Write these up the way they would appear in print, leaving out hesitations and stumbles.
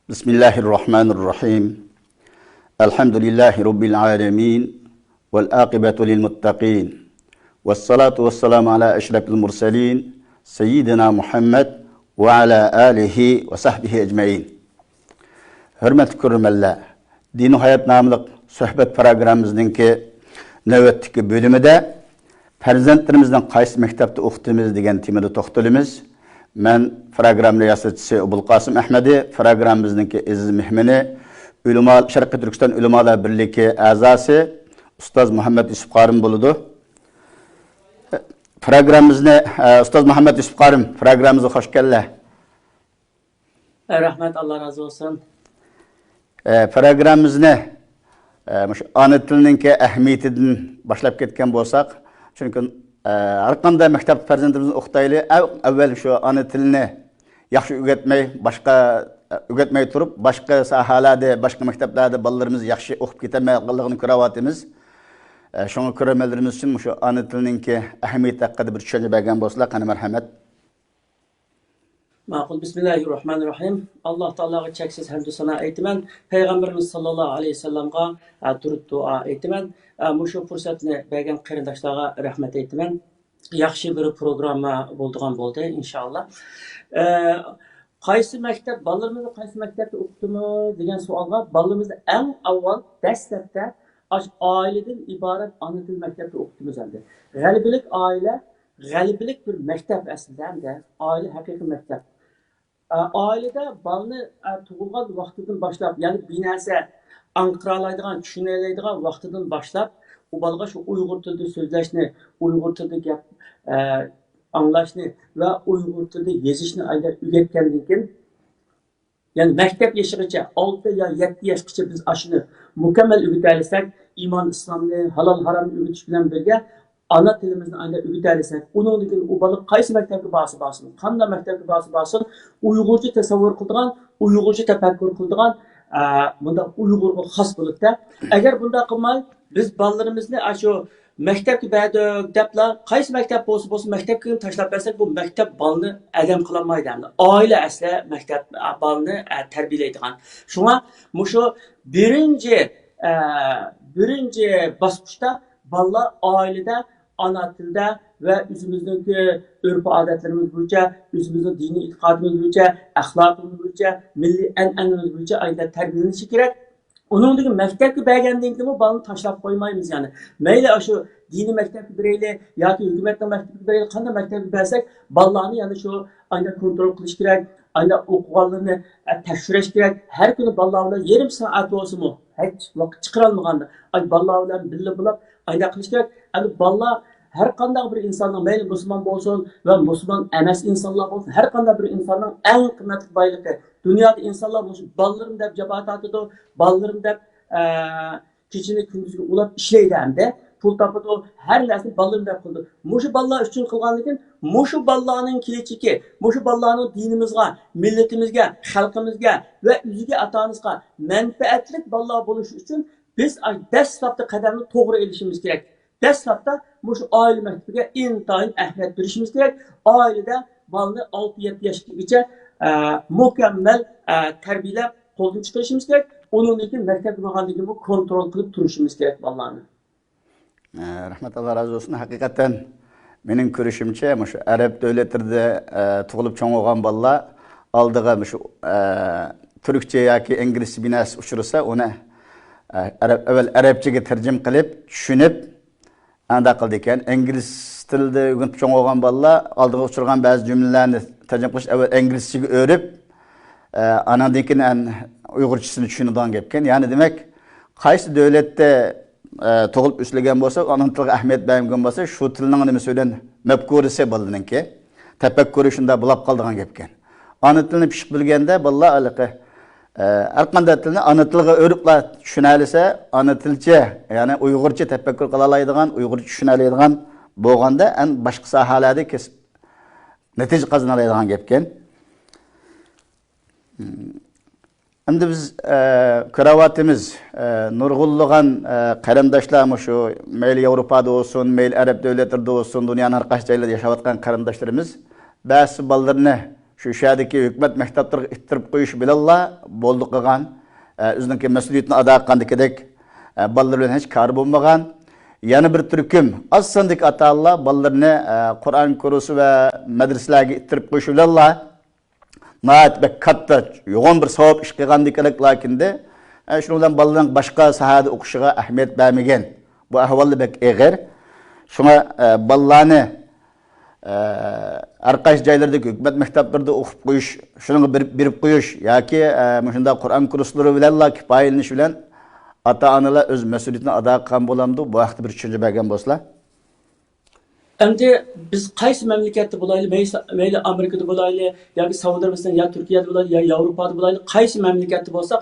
Bismillahirrahmanirrahim. Elhamdülillahi Rabbil alemin. Vel akibetu lil muttaqin. Vessalatu vesselamu ala eşrefil murselin. Seyyidina Muhammed ve ala alihi ve sahbihi ecmaîn. Hürmetli görürmenler, Dini Hayat namlıq söhbet programımızdaki növbetdeki bölümüde farzandlarimizdan qaysi maktabda o'qitamiz degan temada to'xtalamiz. Men program riyosatchisi Abulqosim Ahmadi, programmamizningki aziz mehmoni, Sharqiy Turkiston Ulamolar birligi a'zosi ustoz Muhammad Yusuf Qorim bo'ladi. Programmamizni ustoz Muhammad Yusuf Qorim programmamizga xush keldilar. Rahmat, Allah razı olsun. Programmamizni ana tilninki ahamiyatidan boshlab ketgan bo'lsak, chunki har qanday maktab farzandimizni o'qitayli, avval shu ana tilni yaxshi o'rgatmay turib, boshqa sohalarda, boshqa maktablarda bolalarimiz yaxshi o'qib ketmayotganligini ko'ryapmiz. Shunga ko'rmalarimiz uchun shu ana tilninki ahamiyati haqida bir tushuncha bergan bo'lsalar, qani marhamat. Ma'qul. Bismillahirrahmanirrahim. Allah Teala'ga cheksiz hamd sana aytaman. Peygamberimiz sallallohu alayhi vasallamga durud duo aytaman. Mushu fursatni bergan qarindoshlarga rahmat aytaman. Yaxshi bir programma bo'ldigan bo'ldi inshaalloh. Qaysi maktab, bolalarimizni qaysi maktabda o'qitamiz degan savolga bolalarimizni eng avval dastlabda oiladan iborat ona til maktabda o'qitamiz endi. G'albilik oila, g'albilik bir maktab aslida endi. Oila haqiqiy maktab. Ailede balını tug'ilgan vaqtidan boshlab, ya'ni binasi anqiralaydigan, tushunaydigan vaqtidan boshlab, u bolaga shu Uyg'ur tilida so'zlashni, Uyg'ur tilida gap anglashni va Uyg'ur tilida yozishni o'rgatgandan keyin, ya'ni maktab yoshigacha 6 yo 7 yoshgacha biz ashuni mukammal o'rgatsak, iymon, islomni, halol haromni o'rgatish bilan birga ana tilimizni ayda o'rgatsak, undan keyin u bola qaysi maktabga borsin, qanday maktabga borsin, Uyg'urcha tasavvur qiladigan, Uyg'urcha tafakkur qiladigan, bunda Uyg'urga xos bo'ladi. Agar bunday qilmay, biz bolalarimizni shu maktabga berdik deblar, qaysi maktab bo'lsa maktabga tashlab bersak, bu maktab bolani adam qilolmaydi. Oila asli maktab bolani tarbiyalaydigan. Shunga mushu birinchi bosqichda bolalar oilada ana tilda ve özümüzdeki örf adetlerimiz boyunca, özümüzdeki dini itikadımız boyunca, ahlakımız boyunca, milli en'anemiz boyunca ayda terbiyelenishi kerak. Onundaki mektepki bergendiğin gibi balını taşlap koymayız yani. Meyle şu dini mektepki bireyli ya ki hükümetten mektepki bireyli kanda mektepki bersek ballarını yani şu ayda kontrol kılış kerak, ayda okuvallarını teşhiriş kerak. Her günü ballarla yarım saat olsun mu? Hiç vakit çıkarılmağında. Ay ballarla birli bulap ayda kılış kerak. Yani ballar her qanday bir insanın meyli Müslüman olsun ve Müslüman emas insanlar olsun, her qanday bir insanın en kıymetli baylığı. Dünyada insanlar olsun, ballarım deb jabat atıdı, ballarım deb keçini gündüzgü ulap işleydi hem de. Pul tapıdı, her nesini ballarım deb kıldı. Muşu ballar üçün kılganlıkın, muşu ballarının kiliçiki, muşu ballarının dinimizge, milletimizge, halkımızga ve üzüge atanızga menfaatlik ballar buluş üçün biz dastlabda qadamni to'g'ri elishimiz kerak. Dastlabda bu aile maktabiga intayin ahamiyat berishimiz kerak. Oilada bolani 6-7 yoshgacha mukammal tarbiyalab qo'ldan chiqarishimiz kerak. Undan keyin maktabga borgandan keyin bu kontrol qilib turishimiz kerak bolalarni. Rahmat, Allah razı olsun. Hakikaten mening ko'rishimcha, shu arab davlatlarida tug'ilib cho'ng bo'lgan bolalar oldiga shu turkcha yoki inglizcha binasi uchrasa, uni avval arabchaga tarjim qilib, tushunib anda qildi ekan. Ingliz tilida o'rganib cho'ng bo'lgan bolalar oldiga uchirgan ba'zi jumlalarni tarjim qilish avval inglizchaga o'rib, anandan keyin uyg'urchasini tushunadigan gapkan. Ya'ni demak, qaysi davlatda tug'ilib o'sgan bo'lsa, ana tilga ahamiyat bergan bo'lsa, shu tilning nimasi bilan mafkurisi bolaninki, tafakkuri shunda bulab qoldigan gapkan. Ana tilni pishiq bilganda bolalar aliqi har qanday tilni ana tilga o'riblar tushunalisa, ana tilcha, ya'ni Uyg'urcha tafakkur qila oladigan, Uyg'urcha tushuna oladigan bo'lganda, boshqa sohalarda kesib natija qozona oladigan gapkan. Endi biz ko'ryapmiz, nurg'unlagan qarindoshlar shu mayli Yevropada olsun, mayli arab davlatlarida olsun, dunyoning har qaysi joylarida yashayotgan qarindoshlarimiz ba'zi bolalarni şu şəhərdəki hökumət məktəblərə ittirib qoyuş bilanla boldu qılğan, özününki məsuliyyətini ada etqandikidek ballar bilan heç karı bolmagan. Yana bir türküm az sandık ata-Allah ballarını Kur'an kurusu ve medreselerge ittirip qoyuş bilanla naat bek katta yoğun bir savab iş qilgandikidek lakin de şunu bilan balların başqa sahada o'qishiga ahamiyat bermagan. Bu ahvolli bek eg'ir. Şuna ballarni har qaysi joylardagi hukumat maktablarida o'qib qo'yish, shunga berib qo'yish yoki shunda Qur'on kurslari bilan kifoyalanish bilan ota-onalar o'z mas'uliyatini ado qilgan bo'lamdi. Bu haqda bir tushuncha bergan bo'lsalar. Endi biz qaysi mamlakatda bo'laylik, mayli Amerikada bo'laylik, yoki Saudiya Arabiston, yo Turkiyada bo'laylik, yo Yevropada bo'laylik, qaysi mamlakatda bo'lsak,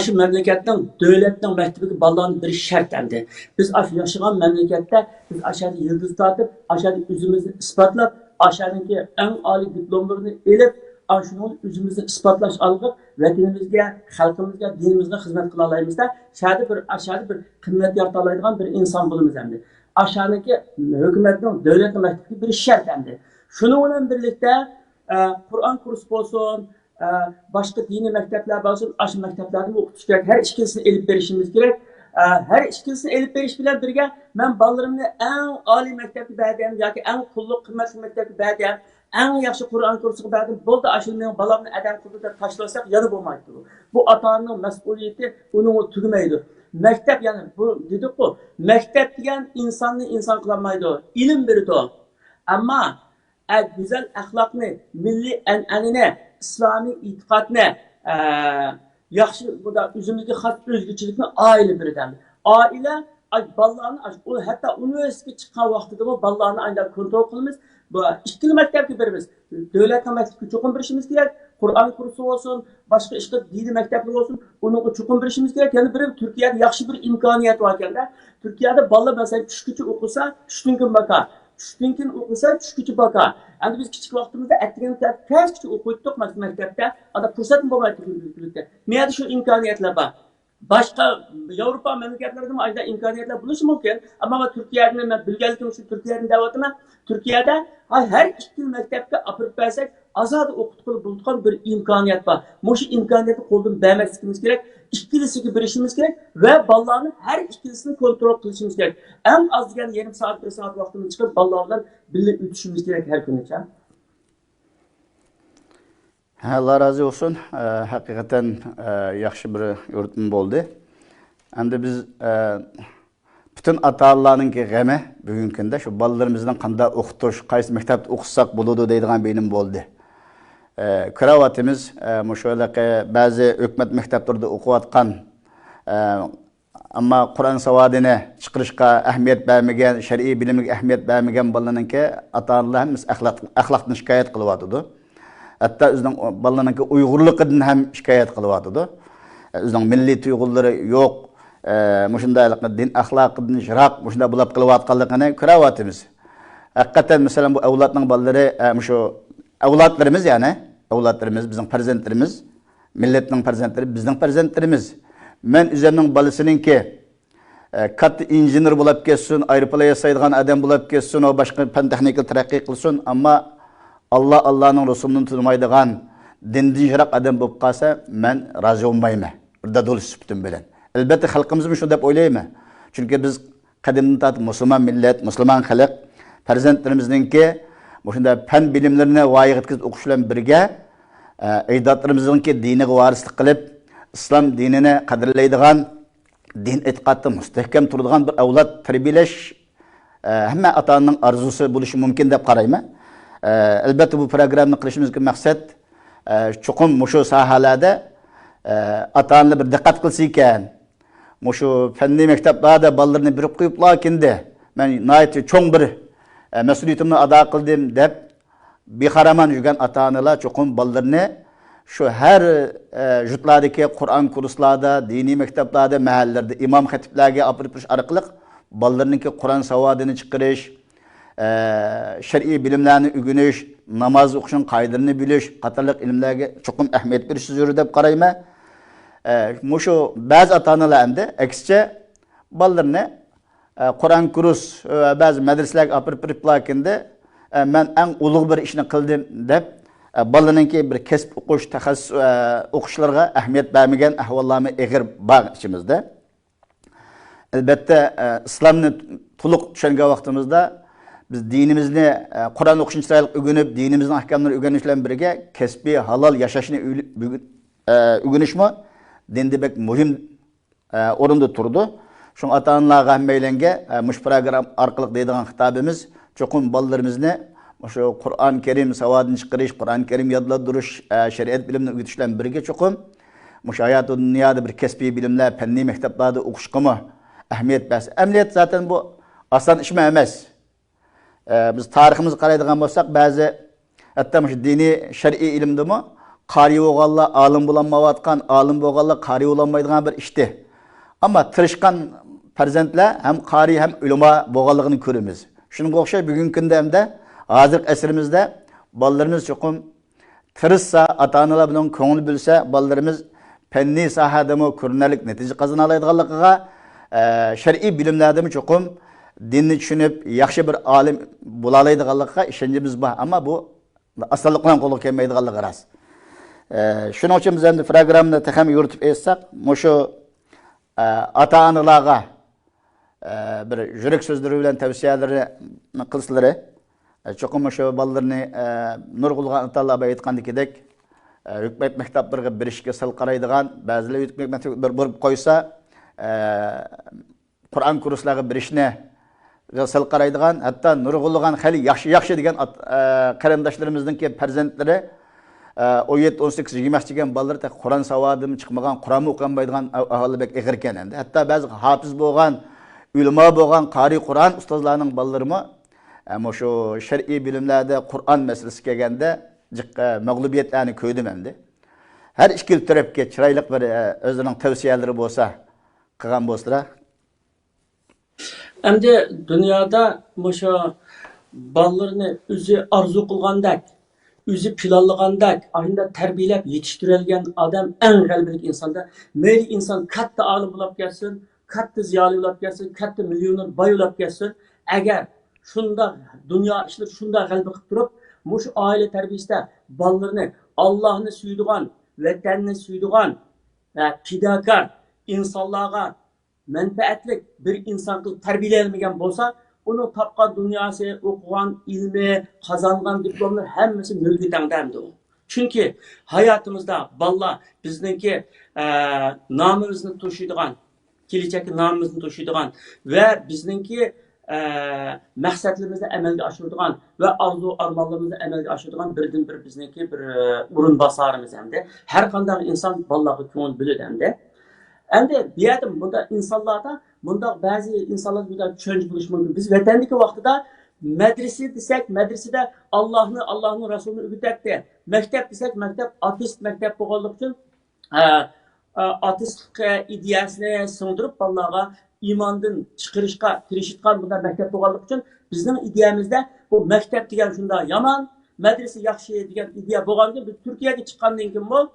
shu mamlakatning davlatning maktabiga bolalarni berish shart endi. Biz yashagan mamlakatda biz ashada yıldız tortib, ashada o'zimizni isbotlab, ashadagi eng oliy diplomlarni elib, shuni o'zimizni isbotlash olib, vatanimizga, xalqimizga, dinimizga xizmat qila olamizda, ashada bir qimmat yarata oladigan bir inson bo'lamiz endi. Aşağıdaki hükümetin, devletin mektebi bir şart endi. Şununla birlikte Kur'an kursu olsun, başka dini mektepler olsun, aşı mekteplerde okutish kerak. Her ikisini elip verişimiz gerek. Her ikisini elip veriş bilen birge, ben ballarımı en âli mektebi berdim, yoki en kulluk kıymetli mektebi berdim, en yaxşı Kur'an kursu berdim. Bolda aşılmayan balamını eden kurdu da taşlarsak yanı bulmaydı. Bu atanın mesuliyeti onun tügümeydi. Mektep yani bu dedik bu. Mektep diyen insanı insan kılamaydı. İlim biridir o. Ama güzel ahlakını, milli en'anini, İslami itikadını, yaxşı bu da üzümüzdeki has özgürçülükünü aile biridir. Aile ballarını hatta üniversiteye çıkan vaxtıda bu ballarını aynen kontrol kılımız. Bu ikili mektep birimiz. Devlet mektebi çok birişimiz gerek. Kur'an kursu olsun, başka işte dini mektepler olsun, onu çok birişimiz gerek. Yani bir Türkiye'de yaxşı bir imkaniyet var kendi. Türkiye'de ballar mesela çüşkücü okusa, çüştünkün bakar. Çüştünkün okusa, çüşkücü bakar. Yani biz küçük vaktimizde ettiğimiz ters küçük okuyorduk mektepte. Hatta fırsat mı bulamadık birlikte. Neydi şu imkaniyetler var? Başka Avrupa memleketlerinde mi ayda imkaniyetler buluşu mümkün. Ama Türkiye'de ben bilgeliktim şu Türkiye'nin devletine. Türkiye'de her iki mektepte apırıp versek azad okutkulu bulduğun bir imkaniyet var. Bu imkaniyeti kolduğunu vermemiz gerek. İkilisi birişimiz gerek ve ballarının her ikilisini kontrol kılışımız gerek. En az yani yarım saat, bir saat vaktimizi çıkarıp ballarla birlikte ütüşümüz gerek her gün için. Allah razı olsun. Hakikaten yaxşı bir öğretim oldu. Endi biz bütün ata-Allah'ın ki gemi bugünkünde şu ballarımızdan qanday o'qitish, qaysi maktabda o'qitsak bo'ladi deydigan benim bo'ldi. Kravatimiz şöyle bazı hükümet maktablarida o'qiyotgan ama Kur'an savadini chiqarishga ahamiyat bermagan, shar'iy bilimga ahamiyat bermagan bolalarningki ata-Allah'ımız axloqni shikoyat qilyotdi. Hatta o'zining bolalarningki uyg'urligidan ham shikoyat qilyotdi. O'zining milliy tuyg'ulari yo'q. Muşunda din ahlakından jirak, muşunda bulab kılıvatkallıqını kıravatımız. Hakikaten mesela bu evlatның balları, şu evlatlarımız yani, evlatlarımız, bizim prezentlerimiz, milletning prezentleri, bizning prezentlerimiz. Men üzerinin balısının ki, katta injener bulab kessin, aeroplan yasaydigan adam bulab kessin, o başka fen texnikal terakki kılsın, ama Allah'ın Resulünün tutmaydigan dindin jirak adam bulab kalsa, men razı olmayım. Burada dolu süptüm bilen. Elbette halkımız şunu dep oylayma. Çünkü biz kadimden tatlı Müslüman millet, Müslüman halk, prezentlerimizdenki şunda fen bilimlerine vayık etkisiz okuşulan birge, ecdatlarımızınki dini varislik kılıp, İslam dinine kadirleydiğen, din etikatı müstehkem turduğun bir evlat terbiyeleş, hemen atanın arzusu buluşu mümkün dep karayma. Elbette bu programını kılışımızdaki maksat, çokum şu sahalarda ata-onalar bir dikkat kılsa iken, şu fenni mekteplarda ballarını birip koyup lakin de ben nayeti çoğun bir mesuliyetimi ada kıldım dep bir haraman yügen ata-onalar çoğun ballarını şu her jutlardaki Kur'an kurslarda, dini mekteplarda, mahallelerde, imam hatiplerge apırıpış arıqlıq ballarınınki Kur'an savadını çıkarış, şer'i bilimlerini ügünüş, namaz okuşun kaydılarını biliş, qatarlıq ilimlerge çoğun ahmiyet bir sözürü dep karayma. Şu bazı ata-onalar endi ekşe ballarını Kur'an kurs bazı medreselerge apırıp lakinde ben en ulug bir işini kıldım dep balaninki bir kasb o'qish, taxassus o'qishlarga ahamiyat bermagan ahvollarni eg'ir bor ichimizda. Albatta islomni to'liq tushungan vaqtimizda biz dinimizni Qur'on o'qishni chiroyli o'rganib, dinimizning ahkomlarini o'rganish bilan birga kasbiy halol yashashni o'rganishmi dindibek muhim o'rinda turdi. Şun ata-onalarga hammalarga mush program orqali deydigan xitobimiz cho'qim bolalarimizni shu Qur'on Karim savodini chiqarish, Qur'on Karim yodlantirish, shariat bilimini o'rgatish bilan birga cho'qim mush hayot dunyoda bir kasbiy bilimlar, fanniy maktablarda o'qishga ahamiyat bersa. Amaliyat zaten bu oson ish emas. Biz tariximizni qaraydigan bo'lsak, ba'zi hatto mush diniy shar'iy ilmdimi qari bo'lganlar olim bo'lolmayotgan, olim bo'lganlar qari bo'lolmaydigan bir ishdi. Ama tirishgan farzandlar hem qari hem ulamo bo'lganligini ko'ramiz. Shunga o'xshab bugungi kunda hamda hozirgi asrimizda bolalarimiz cho'qim tirishsa, ota-onalar bilan ko'ngil bilsa, bolalarimiz fanniy sohadami ko'rinarli natija qozona oladiganligiga, shar'iy bilimlardami cho'qim dinni tushunib, yaxshi bir olim bo'la oladiganligiga ishonchimiz bor. Ammo bu osonlik bilan qo'lga kelmaydiganligi rost. Shuning uchun biz endi programmani taxam yuritib aytsak, mushu ata-onalarga bir yurak so'zlari bilan tavsiyalarini qilsalar, cho'qim shu bolalarni nurg'ulgan ota-onalar aytgandek, hukumat maktablariga berishga sal qaraydigan, ba'zilar hukumat maktablariga borib qo'ysa, Qur'on kurslariga berishni sal qaraydigan, hatto nurg'ulgan hali yaxshi degan qarindoshlarimizning farzandlari 17-18-20 degan bolalar Qur'on savodim chiqmagan, Qur'on o'qimaydigan aholi bek ig'ir ekan endi. Hatto ba'zi hofiz bo'lgan, ulamo bo'lgan qari Qur'on ustozlarining bolalarimi shu shar'iy bilimlarda Qur'on masalasi kelganda mag'lubiyatlarni ko'rdim endi. Har ikki tarafga chiroyli bir o'zining tavsiyalari bo'lsa, qilgan bo'lsalar. Endi dunyoda shu bolalarni o'zi arzu qilgandek özü planlagandak, ayında terbiyelep yetiştirilgen adam en galibilik insanda. Meyli insan katta alim bulup gelsin, katta ziyali bulup gelsin, katta milyoner bay bulup gelsin. Eğer şunda dünya işler şunda galibi kılıp durup, muş aile terbiyesinde ballarını Allah'ını süydüğün, vatanını süydüğün, fidakar, insanlığa menfaatlik bir insan kılıp terbiyeleyemegen bolsa, onun tapkan dünyası, okuyan ilmi, kazanılan diplomlar hepsi mülküden demdi o. Çünkü hayatımızda balla bizdeki namımızı taşıdığan, gelecek namımızı taşıdığan ve bizdeki məqsədlərimizdə əməldə aşırdığan və arzu armanlarımızda əməldə aşırdığan birdən bir bizdeki bir urun basarımız həmdə. Hər qandaq insan vallahi köngül bilir həmdə. Endi bir yerden bunda insanlarda, bunda bazı insanlar burada çönç buluş mümkün. Biz vatandaki vaxtıda medrese desek, medresede Allah'ın Resulü'nü övüdək de, mektep desek, mektep ateist mektep boğazlık için ateistlik ideyasını sığdırıp vallahi imandan çıkırışka, tirişitkan bunda mektep boğazlık için bizim ideyamızda bu mektep diyen şunda yaman, medrese yaxşı diyen ideya boğazlık biz Türkiye'ye çıkandan kim bu?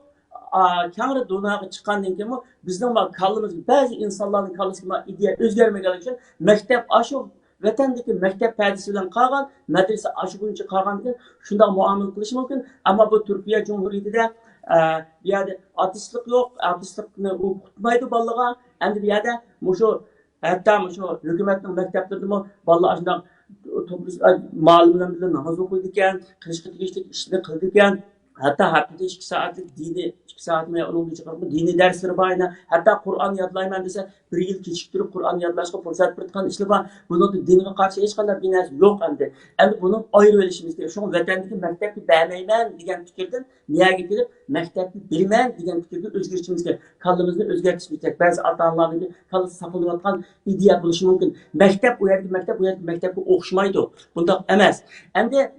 Kağrı donağı çıkandan kim bu? Bizden kallımız, bazı insanların kallısı ideya özgermegen için mektep aşı vatandaki mektep perdesi bilen kalgan, medrese aşı boyunca kalgan diye şunda muamele kılış mümkün. Ama bu Türkiye Cumhuriyeti'de bir yerde ateistlik yok, ateistlikni okutmaydı balığa. Endi bir yerde hatta hükümetin mekteplerinde balığa aşından malumdan bile namaz okuydukken, kışkı tigişlik işini kıldıkken, hatta haftada 2 saatlik dini, 2 saatime onun çıkartma dini dersleri bayına, hatta Kur'an yadlayman dese bir yıl keçiktirip Kur'an yadlaşka fırsat bırakkan işle var. Bunun dinine karşı hiç kadar bir narsa yok endi. Endi bunun ayrı velişimiz diyor. Şu vatandaki mektebi beğenmeymen diyen fikirden niye getirip mektebi bilmem diyen fikirden özgürçümüzde kallımızı özgürtüşmeyecek. Bazı ata-onalar gibi kallısı saklanıvatkan ideya buluşu mümkün. Mektep bu yerdeki mektebi okşumaydı. Bunda emez. Endi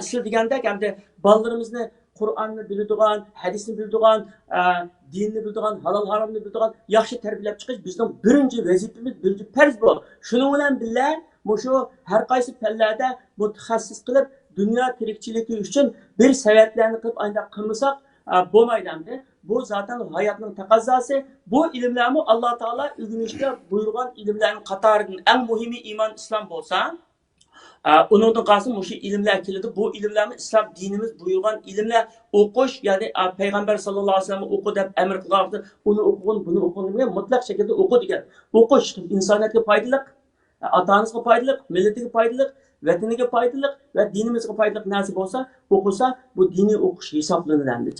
siz degandek endi ballarımızı Kur'an'ı bildiğin, hadisini bildiğin, dinini bildiğin, halal haramını bildiğin, yaxşı terbiyelep çıkış bizden birinci vazifemiz, birinci perz bu. Şunun bilen biller, şu her kaysı pellerde mütehassıs kılıp dünya tirikçiliği için bir sebeplerini kılıp aynı kılmasak bo'lmaydi. Bu zaten hayatının takazzası. Bu ilimlerimi Allah Teala ügünüşte buyurgan ilimlerin katarının en muhimi iman İslam olsa, Onundan qalsın şu ilimlər keladi. Bu ilimlərni İslam dinimiz buyurgan ilimlər o'qish, ya'ni Payg'ambar sallallohu alayhi vasallam o'qi deb emr qilgan. Uni o'qigin, buni o'qigin degan mutlaq shaklda o'qi degan. O'qish insoniyatga foydali, ota-onasiga foydali, millatiga foydali, vataniga foydali va dinimizga foydali narsa bo'lsa, o'qisa bu diniy o'qish hisoblanadi.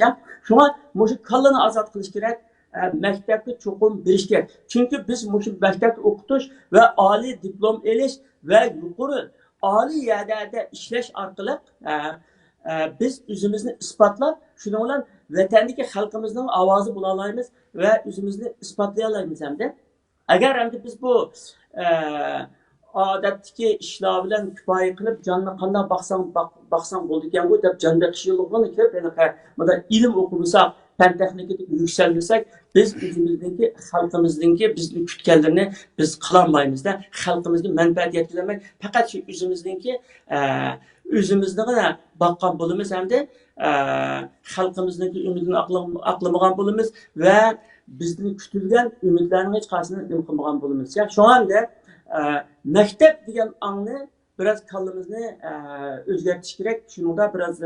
Shunga shu kallani ozod qilish kerak. Maktabga cho'qim berish kerak. Chunki biz shu maktabda o'qitish va oliy diplom olish va yuqori oliy yerlarda ishlash orqali biz o'zimizni isbotlab, shuning bilan vatandagi xalqimizning ovozi bo'la olamiz va o'zimizni isbotlay olamiz hamda. Agar endi biz bu odatdagi ishlar bilan kifoya qilib jonni qanday baqsam bo'ldi ekan bu deb jon beqish yo'ligini kirib, bunda ilm o'qimisak, fan texnikada yuksalmasak, biz o'zimizniki xalqimizniki bizni kutganlarini biz qilolmaymizda, xalqimizga manfaat yetkazolmay, faqat shu o'zimizniki o'zimizni boqqan bo'lamiz hamda xalqimizniki umidini aqlamagan bo'lamiz va bizni kutilgan umidlarning hech qaysini qilmagan bo'lamiz. Shunga maktab degan angni biraz kallamizni o'zgartirish kerak. Shunda biraz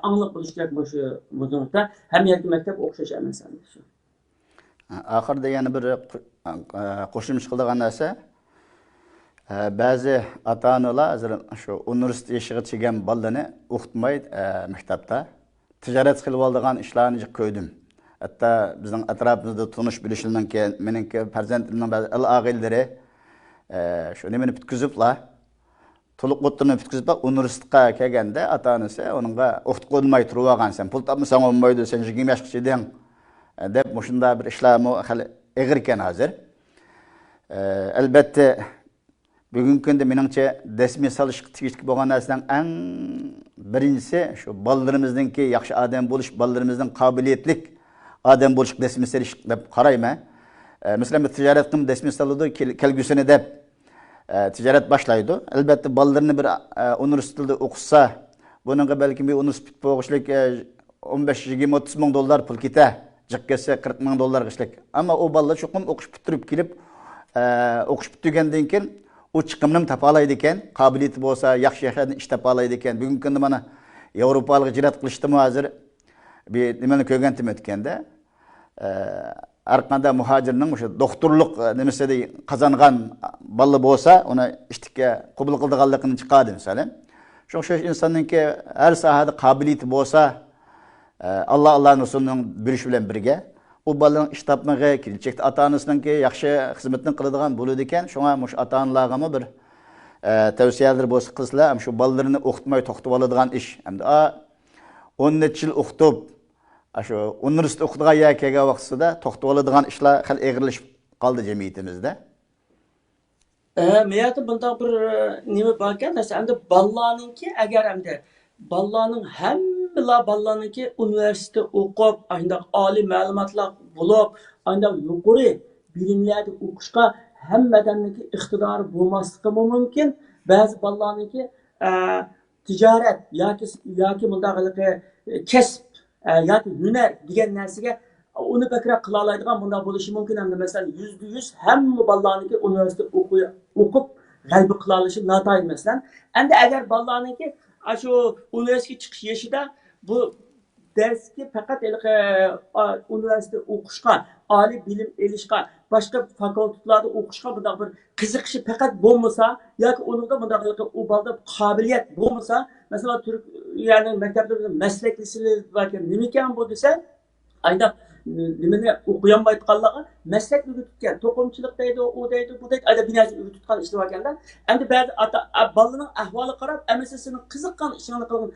anglab bo'lish kerak shu muddatda. Ham yerga maktab o'xshash emas shu. Oxirida yana bir qo'shimcha qiladigan narsa, ba'zi ota-onalar shu universitet yoshiga chigan bolalarni o'qitmaydi maktabda. Tijorat qilib oladigan ishlarni ko'rdim. Hatta bizning atrofimizda tanish bilishlarningki, meningki farzandimning ba'zi a'g'illari shu nimani bitkiziblar. To'liq o'ttirni bitkizib universitetga kelganda ota-onasi uningga o'qitib qo'ymay turib olgan, sen pul topmasang olmaydi, sen 20 yoshgacha eding deb shunda bir ishlarmi hali ig'ir ekan hozir. Albatta bugungi kunda meningcha rasmiy solishga tegishli bo'lgan narsaning eng birinchisi shu bolalarimizninki yaxshi odam bo'lish, bolalarimizning qobiliyatli odam bo'lishga rasmiy solish deb qarayman. Masalan, tijorat qilib rasmiy soladi kelgusini deb ticaret başlaydı. Elbette ballarını bir üniversitede okusa, bunun belki bir üniversite boğuşluk 15-20-30 bin dolar pul kite, cıkkesi 40 bin dolar kışlık. Ama o ballar çokum okuş bitirip gelip, okuş bitirgenden keyin o çıkımını tapalaydıken, kabiliyeti olsa, yaxşı yaşadığını iş tapalaydıken, bugün kendi bana Avrupalık cirat kılıştı mı hazır bir nimeni kögentim etkende. Arkanda muhacirning o'sha doktorlik nimasida qozongan bola bo'lsa, uni ishga qabul qildiganligini chiqadi masalan. Shu insonninki har sohada qobiliyati bo'lsa, Allohning rasulining berishi bilan birga u bolaning ish topmag'i, kelajakda ota-onasininki yaxshi xizmatni qiladigan bo'ladi ekan. Shunga mush ota-onalarga bir tavsiyalar bo'lsa qilsalar, ham shu bolalarni o'qitmay to'xtab oladigan ish. Hamda 10 necha yil o'qitib şu üniversite okuduğu yerkege vaxtında toxtu oladigan işler hal eğrilişip kaldı cemiyetimizde. Meyatı bunda bir nime bakan da endi ballarınki eğer endi ballarının hemla ballarınki üniversite okup ayında ali malumatlar bulup ayında yukarı bilimlerde okuşka hemmedenki iktidarı bulmaslığı mümkün. Bazı ballarınki ticaret yaki mundaqılığı kesb yoki hunar degan narsaga uni bakroq qila oladigan bunda bo'lishi mumkin. Hamda masalan %100 hamma bolalarniki universitet o'qib g'alba qila olishi notayin masalan. Endi agar bolalarniki shu universitetga chiqish yoshida bu darsga faqat universitet o'qishga, oliy bilim olishga, boshqa fakultetlarda o'qishga bunday bir qiziqishi faqat bo'lmasa yoki uningda bunday u bolada qobiliyat bo'lmasa, masalan Türk yani maktablarda meslek liseleri varken nima ekan bu desa, ayda nimani o'qiyanmayotganlarga meslek o'rgatgan, to'qimchilik deydi, u deydi, bu deydi, ayda binosi o'rgatgan ishlar ekanda, endi ba'zi bolaning ahvoli qarab, amasisining qiziqqan ishini qilgan,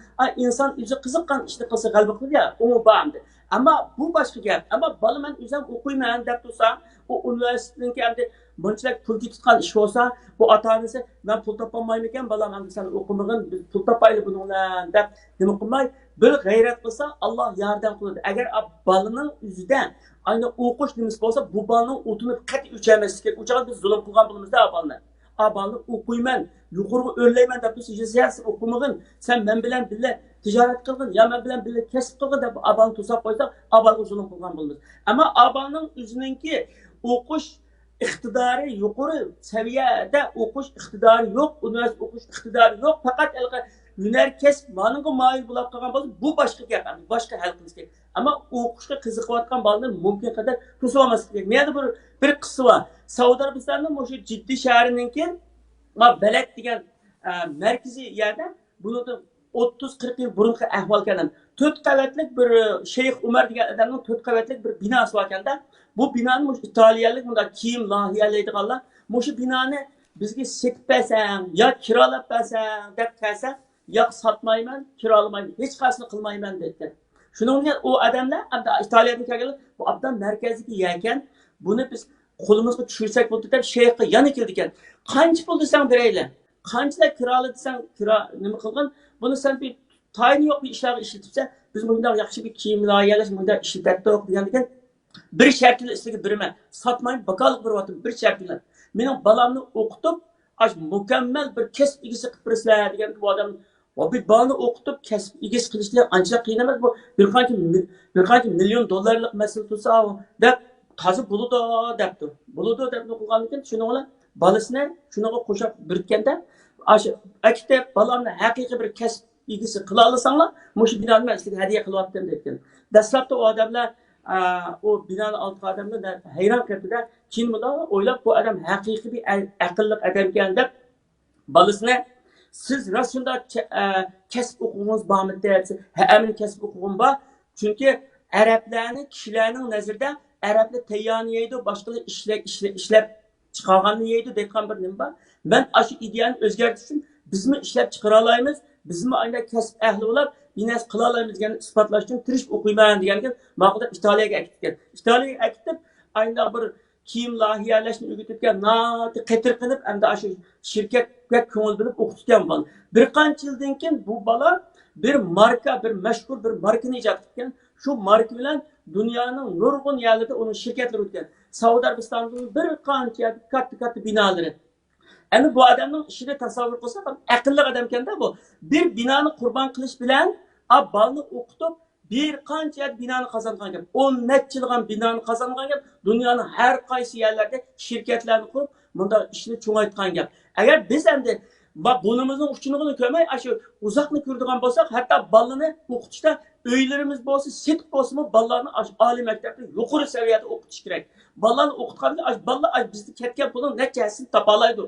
inson o'zi qiziqqan ishni qilsa g'alaba qiladi ya, u ba'amdi. Ama bu boshqa gap. Ama bola men o'zim o'qiyman deb tursa, u universitetning endi bunchalik pul tutgan ish bo'lsa, bu ota-onasi men pul topolmayman ekan, bolam endi sen o'qimagin, biz pul topaylik buni bilan deb nima qilmay, bir g'ayrat qilsa Alloh yordam qiladi. Agar bolaning o'zidan ayni o'qish nimasi bo'lsa, bu bolaning o'tini qat'iy o'chirmaslik kerak. O'chirib biz zulm qilgan bo'lamiz-da bolani. Bolani o'qiyman, yuqoriga o'rlayman deb tursa, "Sen o'qimagin, sen men bilan birga tijorat qilgin, ya men bilan birga kasb qilgin" deb abalni to'sab qo'ysa, abalga zulm qilgan bo'lamiz. Ammo abalning o'zininki o'qish iqtidori yuqori saviyada o'qish iqtidori yo'q, universitet o'qish iqtidori yo'q, faqat hunar kasb ma'noga moyil bo'lib qolgan bo'lsa, bu boshqa gap, boshqa hal qilish kerak. Ammo o'qishga qiziqayotgan bolalar mumkin qadar to'sib olmaslik kerak. Menda bir qissa bor. Saudiya Arabistonning o'sha Jiddiy shahrininki Balak degan markaziy yerda bundan 30-40 yil burungi ahvol ekan. 4 qavatlik bir Sheyx Umar degan odamning 4 qavatlik bir binosi bor ekanda, bu binoni italiyalik bunda kiyim loyihalaydiganlar shu binoni bizga setib bersang, yo kirolab bersang deb kelsa, yo'q sotmayman, kirolamayman, hech qaysini qilmayman dedi. Shuning u odamlar Italiyadan kelganlar bu obdan markaziga yekan, buni biz qo'limizga tushirsak bo'ldi deb sheyxga yana keldi ekan. Qancha pul desang beraylar, qancha kirola desang kiro nima qilgan, buni sen bir tayini yo'q bir ishlarga ishlatibsa, biz bunday yaxshi bir kiyim loyihalash, bunday ishlatdik degan ekan. Bir shart bilan sizga beraman, sotmayman, bakolik beryaptim, bir shart bilan. Mening balamni o'qitib, mukammal bir kasb egasi qilib bersizlar degan bu odam bir balani o'qitib kasb egasi qilishlar ancha qiyin emas. Bu bir qancha million dollarlik masala tursa deb hozir bo'ladi debdi. Bo'ladi deb qilgan ekan, shuni bilan balasini shunaqa qo'shib birikanda, akta balamni haqiqiy bir kasb egasi qila olsanglar, shu binoni men sizga hadiya qilyaptim degan. Dastlabda u odamlar o binoni altı adamlar hayron qildi-da, keyin buni o'ylab bu odam haqiqiy bir aqlli odam ekan deb balasini siz rasunda kasb o'quvingiz bormi debdi. Ha, amin kasb o'quvim bor. Chunki arablarning kishilarning nazarida arablar tayyorni yeydi, boshqalar ishlab chiqarganni yeydi degan bir nima bor. Men shu ideyani o'zgartirish uchun bizmi ishlab chiqara olamiz, bizmi aynan kasb ahli bo'lib binas qila olamiz degan isbotlash uchun tirishib o'qiyman deganga maqolda Italiyaga ketgan. Italiyaga ketib aynan bir kiyim loyihalashni o'rgatgan, qatir qilib endi shu shirkatga ko'ngil bilib o'qitgan bola. Bir qancha yildan keyin bu bola bir marka, bir mashhur bir markani ijod etgan. Shu marka bilan dunyoning nurg'un yerlarida uning shirkatlari o'tgan. Saudiya Arabistonning bir qancha katta binolari. Endi bu odamning ishini tasavvur qilsak, aqlli odam ekanda bu. Bir binoni qurbon qilish bilan balni o'qitib bir qancha binoni qazangan gap. 10 necha yilgan binoni qazangan gap. Dunyoning har qaysi yerlarda shirkatlarni qurib, bunda ishni cho'ngaytgan gap. Agar biz endi bunimizning uchunligini ko'rmay, shu uzoqni ko'rdigan bo'lsak, hatto balani o'qitishda uylarimiz bo'lsa, setib bo'lsa-mu, ballarni oliy maktabda yuqori saviyada o'qitish kerak. Ballarni o'qitganda ballar bizni ketgan pulning nechasini topa oladi.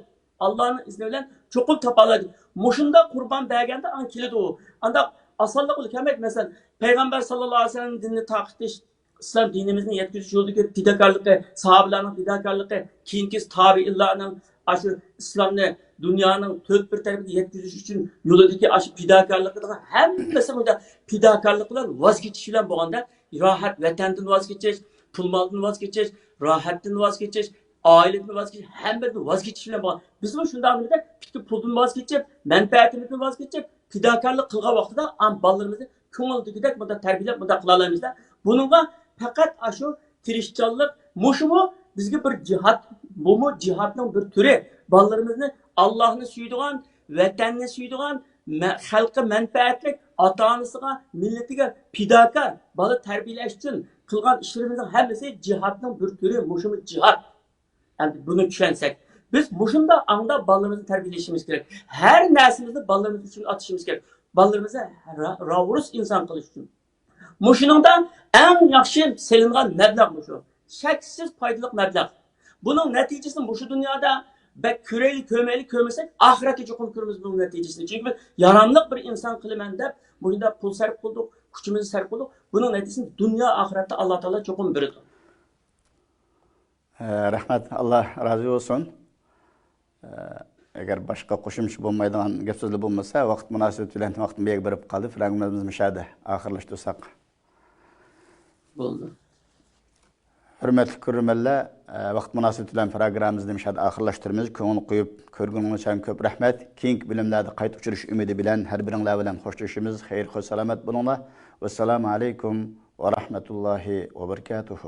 Allah'ın izniyle çokum tapalaydı. Moşunda kurban bergende an kilidi o. Anda asallık oluyor. Kemek mesela Peygamber sallallahu aleyhi ve sellem dinini takip ediş, İslam dinimizin yetkisi yoldu ki fidakarlığı, sahabelerinin fidakarlığı, kiyinkiz tabi'illerinin aşı İslam'ın dünyanın tök bir tarafı yetkisi için yoldaki aşı fidakarlığı hem mesela fidakarlıklar vazgeçişiyle bu anda rahat vatenden vazgeçeceğiz, pul malından vazgeçeceğiz, rahattan vazgeçeceğiz. Aileden vazgeçip, hem bir vazgeçişle bağlı. Biz bu şundan beri de puldan vazgeçip, menfaatimizden vazgeçip, fidakarlık kılga vaxtida ballarımızı köngüldü gidek, bunda terbiyelep, bunda kılalarımız da. Bununla fakat aşı tirişçallık, muşu mu bizge bir cihat, bu mu cihatın bir türü. Ballarımızı Allah'ını suyduğun, vatanını suyduğun, halkı menfaatlik, ata-anasına, milletine fidakar, balı terbiyeleş için kılgan işlerimizin hepsi cihatın bir türü, muşu mu cihat. Yani bunu düşünsek, biz muşunda anda ballarımızı terbiyeleşimiz gerek. Her nesimizi ballarımız için atışımız gerek. Ballarımızı ravurus insan kılış için. Muşununda en yakşı selingan meblağ muşu. Şeksiz faydalık meblağ. Bunun neticesini muşu dünyada küreli kömeli kömesek ahirete çok kürümüz bunun neticesini. Çünkü yaranlık bir insan kılmen de bugün pul sarf bulduk, küçümüzü sarf bulduk. Bunun neticesini dünya ahirette Allah Teala çok büyük. Rahmet, Allah razı olsun. Eğer başka qo'shimcha bo'lmaydigan gap so'zlar bo'lmasa, vaqt munosabati bilan vaqtni berib berib qoldi. Fragmentimizni mishada oxirlashtirsak. Bo'ldi. Hurmatli ko'ruvchilar, vaqt munosabati bilan programmamizni mishada oxirlashtiramiz. Ko'ngil qo'yib ko'rganingiz uchun ko'p rahmat. Keyingi bilimlarda qayta uchrashish umidi bilan har biringlar bilan xo'shlashamiz. Xayr, xo'sh salomat bo'linglar. Assalomu alaykum va rahmatullohi va barakatuh.